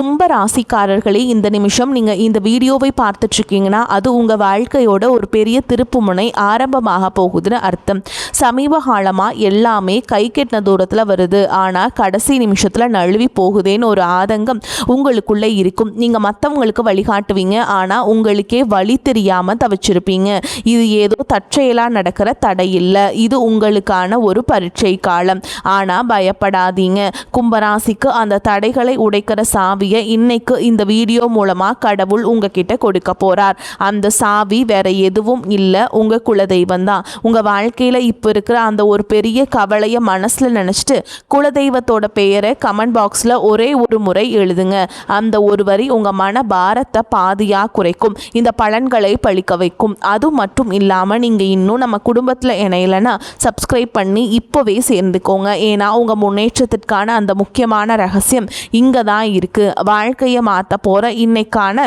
கும்ப ராசிக்காரர்களே, இந்த நிமிஷம் நீங்கள் இந்த வீடியோவை பார்த்துட்ருக்கீங்கன்னா அது உங்கள் வாழ்க்கையோட ஒரு பெரிய திருப்புமுனை ஆரம்பமாக போகுதுன்னு அர்த்தம். சமீப காலமாக எல்லாமே கை கெட்டின தூரத்தில் வருது, ஆனால் கடைசி நிமிஷத்தில் நழுவி போகுதேன்னு ஒரு ஆதங்கம் உங்களுக்குள்ளே இருக்கும். நீங்கள் மற்றவங்களுக்கு வழிகாட்டுவீங்க, ஆனால் உங்களுக்கே வழி தெரியாமல் தவிச்சிருப்பீங்க. இது ஏதோ தற்செயலாக நடக்கிற தடை இல்லை, இது உங்களுக்கான ஒரு பரீட்சை காலம். ஆனால் பயப்படாதீங்க, கும்பராசிக்கு அந்த தடைகளை உடைக்கிற சாவியை இன்னைக்கு இந்த வீடியோ மூலமாக கடவுள் உங்ககிட்ட கொடுக்க போகிறார். அந்த சாவி வேற எதுவும் இல்லை, உங்கள் குலதெய்வம் தான். உங்கள் வாழ்க்கையில் இப்போ இருக்கிற அந்த ஒரு பெரிய கவலையை மனசில் நினச்சிட்டு குலதெய்வத்தோட பெயரை கமெண்ட் பாக்ஸில் ஒரே ஒரு முறை எழுதுங்க. அந்த ஒரு வரி உங்கள் மன பாரத்தை பாதியாக குறைக்கும், இந்த பலன்களை பழிக்க வைக்கும். அது மட்டும் இல்லாமல் நீங்கள் இன்னும் நம்ம குடும்பத்தில் இணையலைன்னா சப்ஸ்கிரைப் பண்ணி இப்போவே சேர்ந்துக்கோங்க. ஏன்னா உங்கள் முன்னேற்றத்திற்கான அந்த முக்கியமான ரகசியம் இங்கே தான் இருக்குது. வாழ்க்கையை மாற்ற போகிற இன்னைக்கான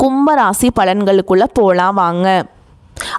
கும்பராசி பலன்களுக்குள்ளே போகலாம் வாங்க.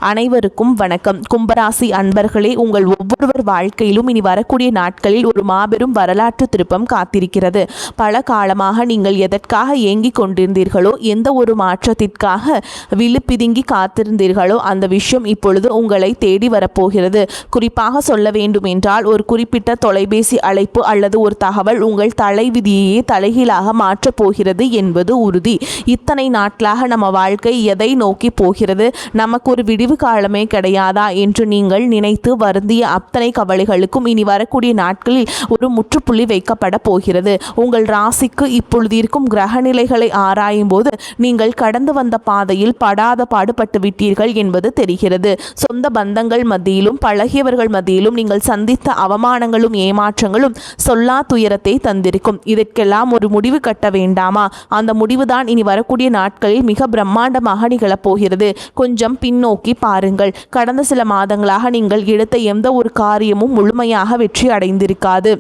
அனைவருக்கும் வணக்கம். கும்பராசி அன்பர்களே, உங்கள் ஒவ்வொருவர் வாழ்க்கையிலும் இனி வரக்கூடிய நாட்களில் ஒரு மாபெரும் வரலாற்று திருப்பம் காத்திருக்கிறது. பல காலமாக நீங்கள் எதற்காக ஏங்கிக் கொண்டிருந்தீர்களோ, எந்த ஒரு மாற்றத்திற்காக விழுப்பிதுங்கி காத்திருந்தீர்களோ, அந்த விஷயம் இப்பொழுது உங்களை தேடி வரப்போகிறது. குறிப்பாக சொல்ல வேண்டும் என்றால், ஒரு குறிப்பிட்ட தொலைபேசி அழைப்பு அல்லது ஒரு தகவல் உங்கள் தலைவிதியையே தலைகீழாக மாற்றப் போகிறது என்பது உறுதி. இத்தனை நாட்களாக நம்ம வாழ்க்கை எதை நோக்கி போகிறது, நமக்கு ஒரு விடிவு காலமே கிடையாதா என்று நீங்கள் நினைத்து வருந்திய அத்தனை கவலைகளுக்கும் இனி வரக்கூடிய நாட்களில் ஒரு முற்றுப்புள்ளி வைக்கப்பட போகிறது. உங்கள் ராசிக்கு இப்பொழுது இருக்கும் கிரக நிலைகளை ஆராயும் போது நீங்கள் கடந்து வந்த பாதையில் படாத பாடுபட்டு விட்டீர்கள் என்பது தெரிகிறது. சொந்த பந்தங்கள் மத்தியிலும் பழகியவர்கள் மத்தியிலும் நீங்கள் சந்தித்த அவமானங்களும் ஏமாற்றங்களும் சொல்லா துயரத்தை தந்திருக்கும். இதற்கெல்லாம் ஒரு முடிவு கட்ட வேண்டாமா? அந்த முடிவுதான் இனி வரக்கூடிய நாட்களில் மிக பிரம்மாண்டமாக நிகழப்போகிறது. கொஞ்சம் பின்னோக்கி பாருங்கள். கடந்த சில மாதங்களாக நீங்கள் எடுத்த எந்த ஒரு காரியமும் முழுமையாக வெற்றி அடைந்திருக்காது.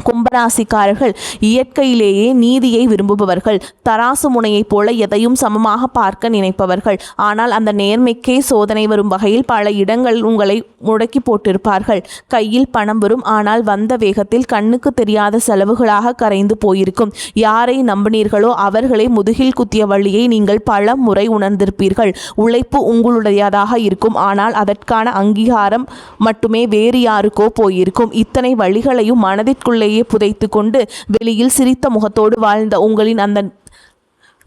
கும்பராசிக்காரர்கள் இயற்கையிலேயே நீதியை விரும்புபவர்கள், தராசு முனையைப் போல எதையும் சமமாக பார்க்க நினைப்பவர்கள். ஆனால் அந்த நேர்மைக்கே சோதனை வரும் வகையில் பல இடங்களில் உங்களை முடக்கி போட்டிருப்பார்கள். கையில் பணம் வரும், ஆனால் வந்த வேகத்தில் கண்ணுக்கு தெரியாத செலவுகளாக கரைந்து போயிருக்கும். யாரை நம்பினீர்களோ அவர்களை முதுகில் குத்திய வழியை நீங்கள் பல முறை உணர்ந்திருப்பீர்கள். உழைப்பு உங்களுடையதாக இருக்கும், ஆனால் அதற்கான அங்கீகாரம் மட்டுமே வேறு யாருக்கோ போயிருக்கும். இத்தனை வழிகளையும் மனதிற்குள்ளே புதைத்து கொண்டு வெளியில் சிரித்த முகத்தோடு வாழ்ந்த உங்களின் அந்த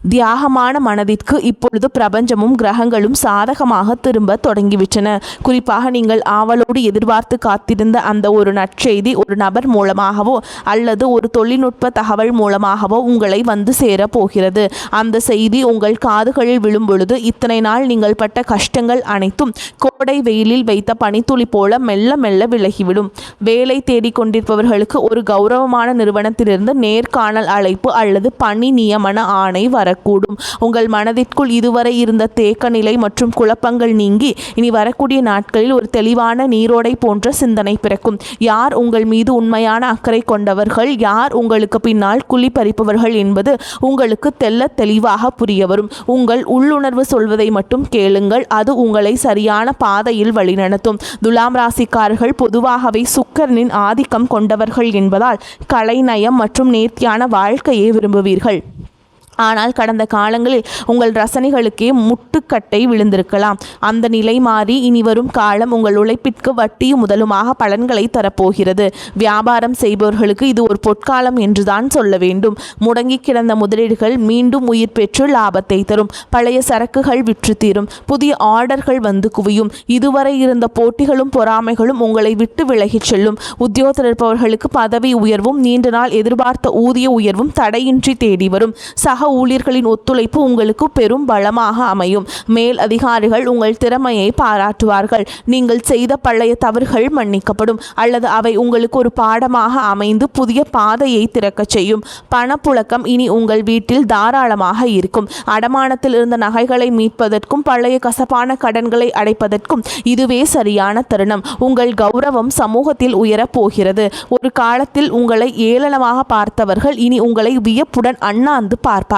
தியாகமான மனதிற்கு இப்பொழுது பிரபஞ்சமும் கிரகங்களும் சாதகமாக திரும்ப தொடங்கிவிட்டன. குறிப்பாக நீங்கள் ஆவலோடு எதிர்பார்த்து காத்திருந்த அந்த ஒரு நற்செய்தி ஒரு நபர் மூலமாகவோ அல்லது ஒரு தொழில்நுட்ப தகவல் மூலமாகவோ உங்களை வந்து சேர போகிறது. அந்த செய்தி உங்கள் காதுகளில் விழும் பொழுது இத்தனை நாள் நீங்கள் பட்ட கஷ்டங்கள் அனைத்தும் கோடை வெயிலில் வைத்த பனித்துளி போல மெல்ல மெல்ல விலகிவிடும். வேலை தேடிக்கொண்டிருப்பவர்களுக்கு ஒரு கௌரவமான நிறுவனத்திலிருந்து நேர்காணல் அழைப்பு அல்லது பணி நியமன ஆணை வரக்கூடும். உங்கள் மனதிற்குள் இதுவரை இருந்த தேக்க நிலை மற்றும் குழப்பங்கள் நீங்கி இனி வரக்கூடிய நாட்களில் ஒரு தெளிவான நீரோடை போன்ற சிந்தனை பிறக்கும். யார் உங்கள் மீது உண்மையான அக்கறை கொண்டவர்கள், யார் உங்களுக்கு பின்னால் குழி பறிப்பவர்கள் என்பது உங்களுக்கு தெல்ல தெளிவாக புரிய வரும். உங்கள் உள்ளுணர்வு சொல்வதை மட்டும் கேளுங்கள், அது உங்களை சரியான பாதையில் வழிநடத்தும். துலாம் ராசிக்காரர்கள் பொதுவாகவே சுக்கிரனின் ஆதிக்கம் கொண்டவர்கள் என்பதால் கலைநயம் மற்றும் நேர்த்தியான வாழ்க்கையை விரும்புவீர்கள். ஆனால் கடந்த காலங்களில் உங்கள் ரசனைகளுக்கே முட்டுக்கட்டை விழுந்திருக்கலாம். அந்த நிலை மாறி இனி வரும் காலம் உங்கள் உழைப்பிற்கு வட்டியும் முதலுமாக பலன்களை தரப்போகிறது. வியாபாரம் செய்பவர்களுக்கு இது ஒரு பொற்காலம் என்றுதான் சொல்ல வேண்டும். முடங்கி கிடந்த முதலீடுகள் மீண்டும் உயிர் பெற்று லாபத்தை தரும். பழைய சரக்குகள் விற்று தீரும். புதிய ஆர்டர்கள் வந்து குவியும். இதுவரை இருந்த போட்டிகளும் பொறாமைகளும் உங்களை விட்டு விலகிச் செல்லும். உத்தியோகத்தில் இருப்பவர்களுக்கு பதவி உயர்வும் நீண்ட நாள் எதிர்பார்த்த ஊதிய உயர்வும் தடையின்றி தேடி வரும். சக ஊழியர்களின் ஒத்துழைப்பு உங்களுக்கு பெரும் பலமாக அமையும். மேல் அதிகாரிகள் உங்கள் திறமையை பாராட்டுவார்கள். நீங்கள் செய்த பழைய தவறுகள் மன்னிக்கப்படும் அல்லது அவை உங்களுக்கு ஒரு பாடமாக அமைந்து புதிய பாதையை திறக்கச் செய்யும். பணப்புழக்கம் இனி உங்கள் வீட்டில் தாராளமாக இருக்கும். அடமானத்தில் இருந்த நகைகளை மீட்பதற்கும் பழைய கசப்பான கடன்களை அடைப்பதற்கும் இதுவே சரியான தருணம். உங்கள் கௌரவம் சமூகத்தில் உயரப் போகிறது. ஒரு காலத்தில் உங்களை ஏளனமாக பார்த்தவர்கள் இனி உங்களை வியப்புடன் அண்ணாந்து பார்ப்பார்கள்.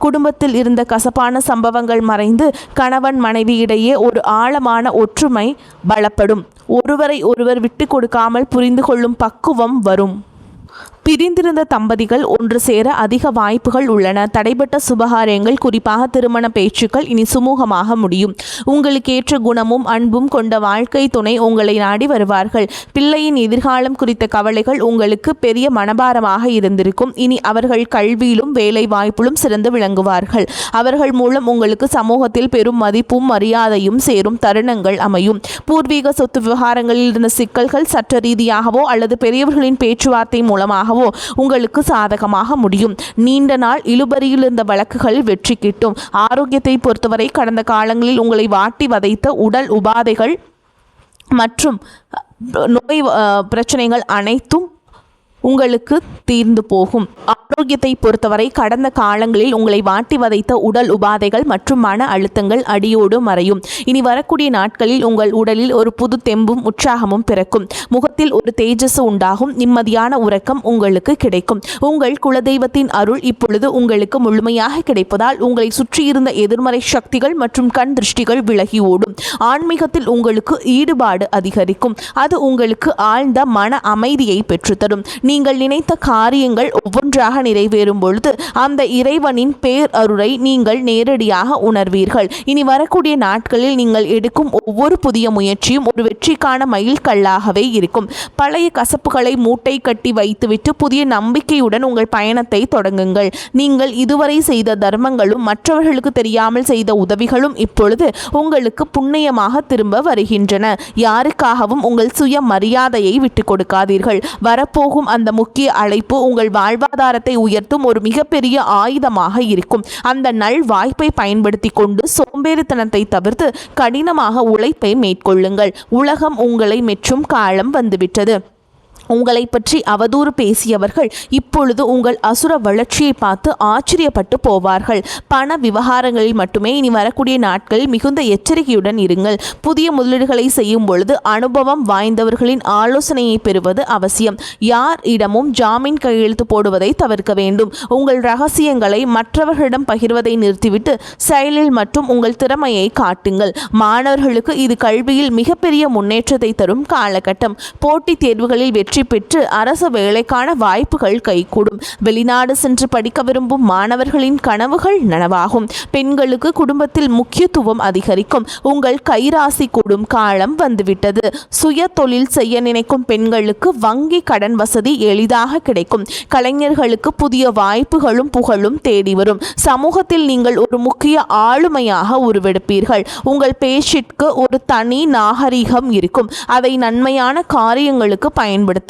குடும்பத்தில் இருந்த கசப்பான சம்பவங்கள் மறைந்து கணவன் மனைவி இடையே ஒரு ஆழமான ஒற்றுமை பலப்படும். ஒருவரை ஒருவர் விட்டு கொடுக்காமல் புரிந்து கொள்ளும் பக்குவம் வரும். பிரிந்திருந்த தம்பதிகள் ஒன்று சேர அதிக வாய்ப்புகள் உள்ளன. தடைபட்ட சுபகாரியங்கள், குறிப்பாக திருமண பேச்சுக்கள் இனி சுமூகமாக முடியும். உங்களுக்கு ஏற்ற குணமும் அன்பும் கொண்ட வாழ்க்கை துணை உங்களை நாடி வருவார்கள். பிள்ளையின் எதிர்காலம் குறித்த கவலைகள் உங்களுக்கு பெரிய மனபாரமாக இருந்திருக்கும். இனி அவர்கள் கல்வியிலும் வேலை வாய்ப்பிலும் சிறந்து விளங்குவார்கள். அவர்கள் மூலம் உங்களுக்கு சமூகத்தில் பெரும் மதிப்பும் மரியாதையும் சேரும் தருணங்கள் அமையும். பூர்வீக சொத்து விவகாரங்களில் இருந்த சிக்கல்கள் சட்ட ரீதியாகவோ அல்லது பெரியவர்களின் பேச்சுவார்த்தை மூலமாகவோ உங்களுக்கு சாதகமாக முடியும். நீண்ட நாள் இழுபறியில் இருந்த வழக்குகள் வெற்றி கிட்டும். ஆரோக்கியத்தை பொறுத்தவரை கடந்த காலங்களில் உங்களை வாட்டி வதைத்த உடல் உபாதைகள் மற்றும் நோய் பிரச்சனைகள் அனைத்தும் உங்களுக்கு தீர்ந்து போகும். ஆரோக்கியத்தை பொறுத்தவரை கடந்த காலங்களில் உங்களை வாட்டி வதைத்த உடல் உபாதைகள் மற்றும் மன அழுத்தங்கள் அடியோடு மறையும். இனி வரக்கூடிய நாட்களில் உங்கள் உடலில் ஒரு புது தெம்பும் உற்சாகமும் பிறக்கும். முகத்தில் ஒரு தேஜஸ் உண்டாகும். நிம்மதியான உறக்கம் உங்களுக்கு கிடைக்கும். உங்கள் குலதெய்வத்தின் அருள் இப்பொழுது உங்களுக்கு முழுமையாக கிடைப்பதால் உங்களை சுற்றியிருந்த எதிர்மறை சக்திகள் மற்றும் கண் திருஷ்டிகள் விலகி ஓடும். ஆன்மீகத்தில் உங்களுக்கு ஈடுபாடு அதிகரிக்கும். அது உங்களுக்கு ஆழ்ந்த மன அமைதியை பெற்றுத்தரும். நீங்கள் நினைத்த காரியங்கள் ஒவ்வொன்றாக நிறைவேறும் பொழுது அந்த இறைவனின் பேர் அருளை நீங்கள் நேரடியாக உணர்வீர்கள். இனி வரக்கூடிய நாட்களில் நீங்கள் எடுக்கும் ஒவ்வொரு புதிய முயற்சியும் ஒரு வெற்றிக்கான மைல்கல்லாகவே இருக்கும். பழைய கசப்புகளை மூட்டை கட்டி வைத்துவிட்டு புதிய நம்பிக்கையுடன் உங்கள் பயணத்தை தொடங்குங்கள். நீங்கள் இதுவரை செய்த தர்மங்களும் மற்றவர்களுக்கு தெரியாமல் செய்த உதவிகளும் இப்பொழுது உங்களுக்கு புண்ணியமாக திரும்ப வருகின்றன. யாருக்காகவும் உங்கள் சுய மரியாதையை விட்டுக் கொடுக்காதீர்கள். வரப்போகும் அந்த முக்கிய அழைப்பு உங்கள் வாழ்வாதாரத்தை உயர்த்தும் ஒரு மிகப்பெரிய ஆயுதமாக இருக்கும். அந்த நல் வாய்ப்பை பயன்படுத்தி கொண்டு சோம்பேறித்தனத்தை தவிர்த்து கடினமாக உழைப்பை மேற்கொள்ளுங்கள். உலகம் உங்களை மெச்சும் காலம் வந்துவிட்டது. உங்களை பற்றி அவதூறு பேசியவர்கள் இப்பொழுது உங்கள் அசுர வளர்ச்சியை பார்த்து ஆச்சரியப்பட்டு போவார்கள். பண விவகாரங்களில் மட்டுமே இனி வரக்கூடிய நாட்களில் மிகுந்த எச்சரிக்கையுடன் இருங்கள். புதிய முதலீடுகளை செய்யும் பொழுது அனுபவம் வாய்ந்தவர்களின் ஆலோசனையை பெறுவது அவசியம். யார் இடமும் ஜாமீன் கையெழுத்து போடுவதை தவிர்க்க வேண்டும். உங்கள் ரகசியங்களை மற்றவர்களிடம் பகிர்வதை நிறுத்திவிட்டு செயலில் மற்றும் உங்கள் திறமையை காட்டுங்கள். மாணவர்களுக்கு இது கல்வியில் மிகப்பெரிய முன்னேற்றத்தை தரும் காலகட்டம். போட்டித் தேர்வுகளில் வெற்றி பெற்று அரசு வேலைக்கான வாய்ப்புகள் கைகூடும். வெளிநாடு சென்று படிக்க விரும்பும் மாணவர்களின் கனவுகள் நனவாகும். பெண்களுக்கு குடும்பத்தில் முக்கியத்துவம் அதிகரிக்கும். உங்கள் கைராசி கூடும் காலம் வந்துவிட்டது. சுய தொழில் செய்ய நினைக்கும் பெண்களுக்கு வங்கி கடன் வசதி எளிதாக கிடைக்கும். கலைஞர்களுக்கு புதிய வாய்ப்புகளும் புகழும் தேடி வரும். சமூகத்தில் நீங்கள் ஒரு முக்கிய ஆளுமையாக உருவெடுப்பீர்கள். உங்கள் பேச்சிற்கு ஒரு தனி நாகரிகம் இருக்கும். அதை நன்மையான காரியங்களுக்கு பயன்படுத்த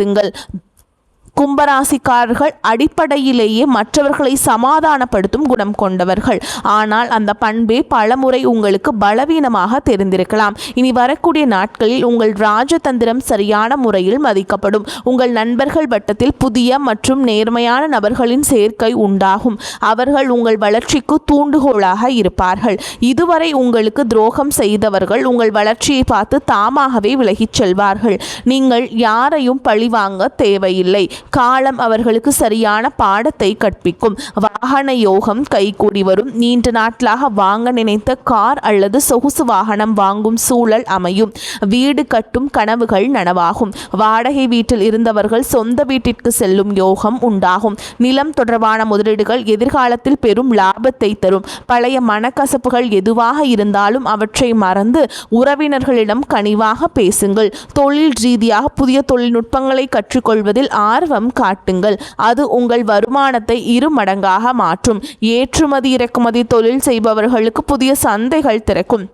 கும்பராசிக்காரர்கள் அடிப்படையிலேயே மற்றவர்களை சமாதானப்படுத்தும் குணம் கொண்டவர்கள். ஆனால் அந்த பண்பே பலமுறை உங்களுக்கு பலவீனமாக தெரிந்திருக்கலாம். இனி வரக்கூடிய நாட்களில் உங்கள் ராஜதந்திரம் சரியான முறையில் மதிக்கப்படும். உங்கள் நண்பர்கள் வட்டத்தில் புதிய மற்றும் நேர்மையான நபர்களின் சேர்க்கை உண்டாகும். அவர்கள் உங்கள் வளர்ச்சிக்கு தூண்டுகோலாக இருப்பார்கள். இதுவரை உங்களுக்கு துரோகம் செய்தவர்கள் உங்கள் வளர்ச்சியை பார்த்து தாமாகவே விலகிச் செல்வார்கள். நீங்கள் யாரையும் பழிவாங்க தேவையில்லை. காலம் அவர்களுக்கு சரியான பாடத்தை கற்பிக்கும். வாகன யோகம் கைகூடி வரும். நீண்ட நாட்களாக வாங்க நினைத்த கார் அல்லது சொகுசு வாகனம் வாங்கும் சூழல் அமையும். வீடு கட்டும் கனவுகள் நனவாகும். வாடகை வீட்டில் இருந்தவர்கள் சொந்த வீட்டிற்கு செல்லும் யோகம் உண்டாகும். நிலம் தொடர்பான முதலீடுகள் எதிர்காலத்தில் பெரும் லாபத்தை தரும். பழைய மனக்கசப்புகள் எதுவாக இருந்தாலும் அவற்றை மறந்து உறவினர்களிடம் கனிவாக பேசுங்கள். தொழில் ரீதியாக புதிய தொழில்நுட்பங்களை கற்றுக்கொள்வதில் ஆர்வம் காட்டுங்கள். அது உங்கள் வருமானத்தை 2 மடங்காக மாற்றும். ஏற்றுமதி இறக்குமதி தொழில் செய்பவர்களுக்கு புதிய சந்தைகள் திறக்கும்.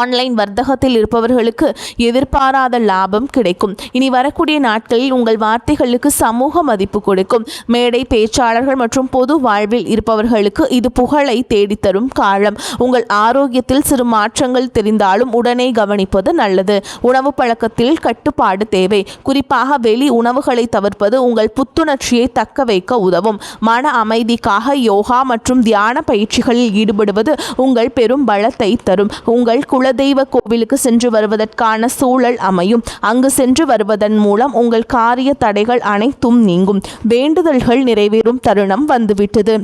ஆன்லைன் வர்த்தகத்தில் இருப்பவர்களுக்கு எதிர்பாராத லாபம் கிடைக்கும். இனி வரக்கூடிய நாட்களில் உங்கள் வார்த்தைகளுக்கு சமூக மதிப்பு கொடுக்கும். மேடை பேச்சாளர்கள் மற்றும் பொது வாழ்வில் இருப்பவர்களுக்கு இது புகழை தேடித்தரும் காலம். உங்கள் ஆரோக்கியத்தில் சிறு மாற்றங்கள் தெரிந்தாலும் உடனே கவனிப்பது நல்லது. உணவு பழக்கத்தில் கட்டுப்பாடு தேவை. குறிப்பாக வெளி உணவுகளை தவிர்ப்பது உங்கள் புத்துணர்ச்சியை தக்க வைக்க உதவும். மன அமைதிக்காக யோகா மற்றும் தியான பயிற்சிகளில் ஈடுபடுவது உங்கள் பெரும் பலத்தை தரும். உங்கள் குலதெய்வ கோவிலுக்கு சென்று வருவதற்கான சூழல் அமையும். அங்கு சென்று வருவதன் மூலம் உங்கள் காரிய தடைகள் அனைத்தும் நீங்கும். வேண்டுதல்கள் நிறைவேறும் தருணம் வந்துவிட்டது.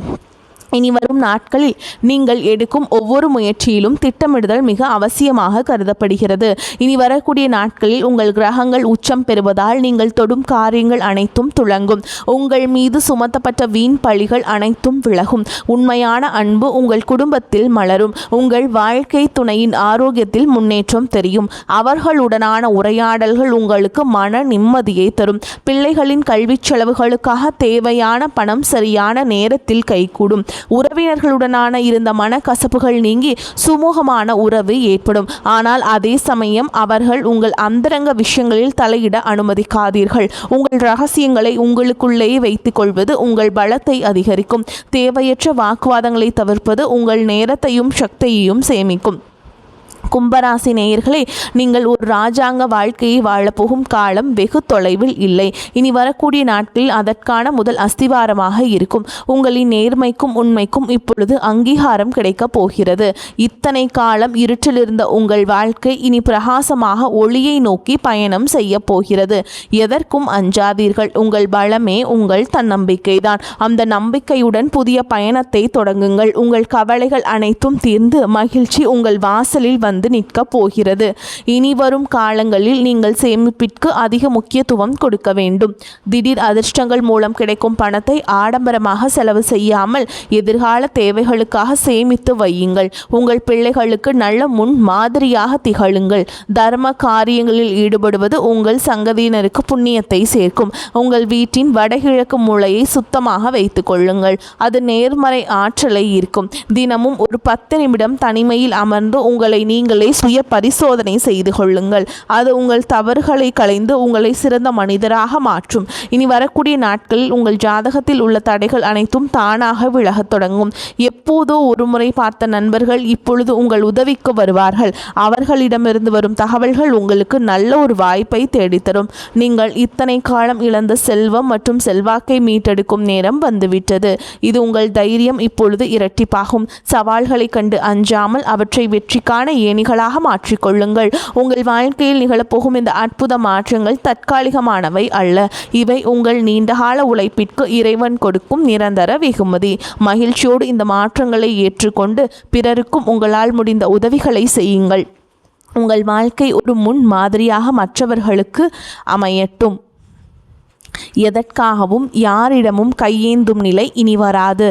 இனி வரும் நாட்களில் நீங்கள் எடுக்கும் ஒவ்வொரு முயற்சியிலும் திட்டமிடுதல் மிக அவசியமாக கருதப்படுகிறது. இனி வரக்கூடிய நாட்களில் உங்கள் கிரகங்கள் உச்சம் பெறுவதால் நீங்கள் தொடும் காரியங்கள் அனைத்தும் துளங்கும். உங்கள் மீது சுமத்தப்பட்ட வீண் பழிகள் அனைத்தும் விலகும். உண்மையான அன்பு உங்கள் குடும்பத்தில் மலரும். உங்கள் வாழ்க்கை துணையின் ஆரோக்கியத்தில் முன்னேற்றம் தெரியும். அவர்களுடனான உரையாடல்கள் உங்களுக்கு மன நிம்மதியை தரும். பிள்ளைகளின் கல்வி செலவுகளுக்காக தேவையான பணம் சரியான நேரத்தில் கைகூடும். உறவினர்களுடனான இருந்த மனக்கசப்புகள் நீங்கி சுமூகமான உறவு ஏற்படும். ஆனால் அதே சமயம் அவர்கள் உங்கள் அந்தரங்க விஷயங்களில் தலையிட அனுமதிக்காதீர்கள். உங்கள் ரகசியங்களை உங்களுக்குள்ளேயே வைத்துக் கொள்வது உங்கள் பலத்தை அதிகரிக்கும். தேவையற்ற வாக்குவாதங்களை தவிர்ப்பது உங்கள் நேரத்தையும் சக்தியையும் சேமிக்கும். கும்பராசி நேயர்களே, நீங்கள் ஒரு ராஜாங்க வாழ்க்கையை வாழப்போகும் காலம் வெகு தொலைவில் இல்லை. இனி வரக்கூடிய நாட்களில் அதற்கான முதல் அஸ்திவாரமாக இருக்கும். உங்களின் நேர்மைக்கும் உண்மைக்கும் இப்பொழுது அங்கீகாரம் கிடைக்கப் போகிறது. இத்தனை காலம் இருட்டில் இருந்த உங்கள் வாழ்க்கை இனி பிரகாசமாக ஒளியை நோக்கி பயணம் செய்ய போகிறது. எதற்கும் அஞ்சாதீர்கள். உங்கள் பலமே உங்கள் தன்னம்பிக்கைதான். அந்த நம்பிக்கையுடன் புதிய பயணத்தை தொடங்குங்கள். உங்கள் கவலைகள் அனைத்தும் தீர்ந்து மகிழ்ச்சி உங்கள் வாசலில் வந்து நிற்க போகிறது. இனி வரும் காலங்களில் நீங்கள் சேமிப்பிற்கு அதிக முக்கியத்துவம் கொடுக்க வேண்டும். திடீர் அதிர்ஷ்டங்கள் மூலம் கிடைக்கும் பணத்தை ஆடம்பரமாக செலவு செய்யாமல் எதிர்கால தேவைகளுக்காக சேமித்து வையுங்கள். உங்கள் பிள்ளைகளுக்கு நல்ல முன் மாதிரியாக திகழுங்கள். தர்ம காரியங்களில் ஈடுபடுவது உங்கள் சங்கதியினருக்கு புண்ணியத்தை சேர்க்கும். உங்கள் வீட்டின் வடகிழக்கு மூலையை சுத்தமாக வைத்துக் கொள்ளுங்கள். அது நேர்மறை ஆற்றலை ஈர்க்கும். தினமும் ஒரு 10 நிமிடம் தனிமையில் அமர்ந்து உங்களை நீங்களே சுய பரிசோதனை செய்து கொள்ளுங்கள். அது உங்கள் தவறுகளை களைந்து உங்களை சிறந்த மனிதராக மாற்றும். இனி வரக்கூடிய நாட்களில் உங்கள் ஜாதகத்தில் உள்ள தடைகள் அனைத்தும் தானாக விலகத் தொடங்கும். எப்போதோ ஒரு முறை பார்த்த நண்பர்கள் இப்பொழுது உங்கள் உதவிக்கு வருவார்கள். அவர்களிடமிருந்து வரும் தகவல்கள் உங்களுக்கு நல்ல ஒரு வாய்ப்பை தேடித்தரும். நீங்கள் இத்தனை காலம் இழந்த செல்வம் மற்றும் செல்வாக்கை மீட்டெடுக்கும் நேரம் வந்துவிட்டது. இது உங்கள் தைரியம் இப்பொழுது இரட்டிப்பாகும். சவால்களை கண்டு அஞ்சாமல் அவற்றை வெற்றிக்கான ஏணிகளாக மாற்றிக்கொள்ளுங்கள். உங்கள் வாழ்க்கையில் நிகழப்போகும் இந்த அற்புத மாற்றங்கள் தற்காலிகமானவை அல்ல. இவை உங்கள் நீண்டகால உழைப்பிற்கு இறைவன் கொடுக்கும் நிரந்தர வெகுமதி. மகிழ்ச்சியோடு இந்த மாற்றங்களை ஏற்றுக்கொண்டு பிறருக்கும் உங்களால் முடிந்த உதவிகளை செய்யுங்கள். உங்கள் வாழ்க்கை ஒரு முன் மாதிரியாக மற்றவர்களுக்கு அமையட்டும். எதற்காகவும் யாரிடமும் கையேந்தும் நிலை இனி வராது.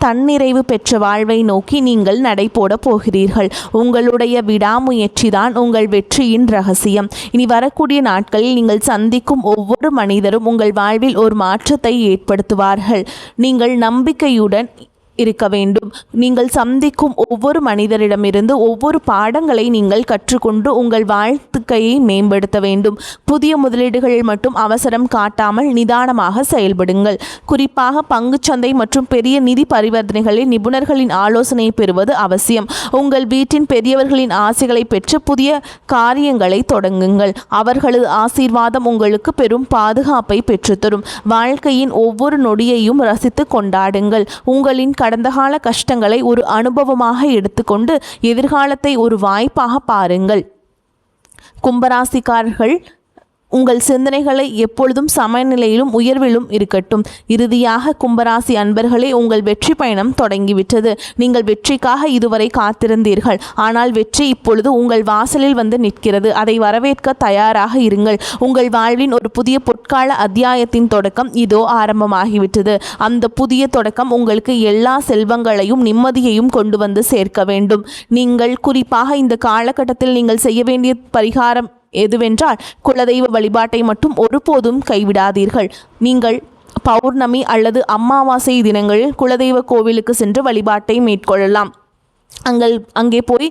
தன்னிறைவு பெற்ற வாழ்வை நோக்கி நீங்கள் நடைபோட போகிறீர்கள். உங்களுடைய விடாமுயற்சிதான் உங்கள் வெற்றியின் ரகசியம். இனி வரக்கூடிய நாட்களில் நீங்கள் சந்திக்கும் ஒவ்வொரு மனிதரும் உங்கள் வாழ்வில் ஒரு மாற்றத்தை ஏற்படுத்துவார்கள். நீங்கள் நம்பிக்கையுடன் இருக்க வேண்டும். நீங்கள் சந்திக்கும் ஒவ்வொரு மனிதரிடமிருந்து ஒவ்வொரு பாடங்களை நீங்கள் கற்றுக்கொண்டு உங்கள் வாழ்க்கையை மேம்படுத்த வேண்டும். புதிய முதலீடுகளில் மட்டும் அவசரம் காட்டாமல் நிதானமாக செயல்படுங்கள். குறிப்பாக பங்குச்சந்தை மற்றும் பெரிய நிதி பரிவர்த்தனைகளில் நிபுணர்களின் ஆலோசனை பெறுவது அவசியம். உங்கள் வீட்டின் பெரியவர்களின் ஆசைகளை பெற்று புதிய காரியங்களை தொடங்குங்கள். அவர்களது ஆசீர்வாதம் உங்களுக்கு பெரும் பாதுகாப்பை பெற்றுத்தரும். வாழ்க்கையின் ஒவ்வொரு நொடியையும் ரசித்து கொண்டாடுங்கள். உங்களின் கடந்த கால கஷ்டங்களை ஒரு அனுபவமாக எடுத்துக்கொண்டு எதிர்காலத்தை ஒரு வாய்ப்பாக பாருங்கள். கும்பராசிக்காரர்கள், உங்கள் சிந்தனைகளை எப்பொழுதும் சமநிலையிலும் உயர்விலும் இருக்கட்டும். இறுதியாக கும்பராசி அன்பர்களே, உங்கள் வெற்றி பயணம் தொடங்கிவிட்டது. நீங்கள் வெற்றிக்காக இதுவரை காத்திருந்தீர்கள். ஆனால் வெற்றி இப்பொழுது உங்கள் வாசலில் வந்து நிற்கிறது. அதை வரவேற்க தயாராக இருங்கள். உங்கள் வாழ்வின் ஒரு புதிய பொற்கால அத்தியாயத்தின் தொடக்கம் இதோ ஆரம்பமாகிவிட்டது. அந்த புதிய தொடக்கம் உங்களுக்கு எல்லா செல்வங்களையும் நிம்மதியையும் கொண்டு வந்து சேர்க்க வேண்டும். நீங்கள் குறிப்பாக இந்த காலகட்டத்தில் நீங்கள் செய்ய வேண்டிய பரிகாரம் எதுவென்றால், குலதெய்வ வழிபாட்டை மட்டும் ஒருபோதும் கைவிடாதீர்கள். நீங்கள் பௌர்ணமி அல்லது அமாவாசை தினங்களில் குலதெய்வ கோவிலுக்கு சென்று வழிபாட்டை மேற்கொள்ளலாம். அங்கே போய்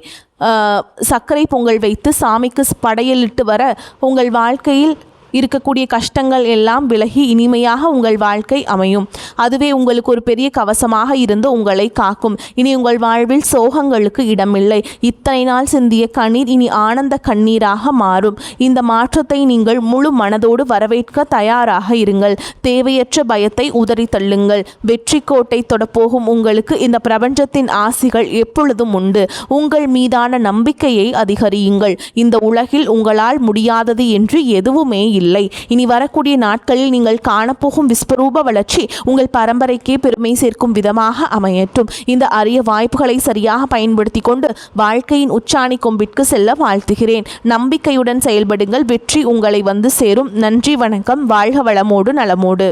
சர்க்கரை பொங்கல் வைத்து சாமிக்கு படையலிட்டு வர உங்கள் வாழ்க்கையில் இருக்கக்கூடிய கஷ்டங்கள் எல்லாம் விலகி இனிமையாக உங்கள் வாழ்க்கை அமையும். அதுவே உங்களுக்கு ஒரு பெரிய கவசமாக இருந்து உங்களை காக்கும். இனி உங்கள் வாழ்வில் சோகங்களுக்கு இடமில்லை. இத்தனை நாள் சிந்திய கண்ணீர் இனி ஆனந்த கண்ணீராக மாறும். இந்த மாற்றத்தை நீங்கள் முழு மனதோடு வரவேற்க தயாராக இருங்கள். தேவையற்ற பயத்தை உதறி தள்ளுங்கள். வெற்றி கோட்டை தொடப்போகும் உங்களுக்கு இந்த பிரபஞ்சத்தின் ஆசிகள் எப்பொழுதும் உண்டு. உங்கள் மீதான நம்பிக்கையை அதிகரியுங்கள். இந்த உலகில் உங்களால் முடியாதது என்று எதுவுமே இல்லை. இனி வரக்கூடிய நாட்களில் நீங்கள் காணப்போகும் விஸ்வரூப வளர்ச்சி உங்கள் பரம்பரைக்கே பெருமை சேர்க்கும் விதமாக அமையட்டும். இந்த அரிய வாய்ப்புகளை சரியாக பயன்படுத்தி கொண்டு வாழ்க்கையின் உச்சாணி கொம்பிற்கு செல்ல வாழ்த்துகிறேன். நம்பிக்கையுடன் செயல்படுங்கள். வெற்றி உங்களை வந்து சேரும். நன்றி, வணக்கம். வாழ்க வளமோடு நலமோடு.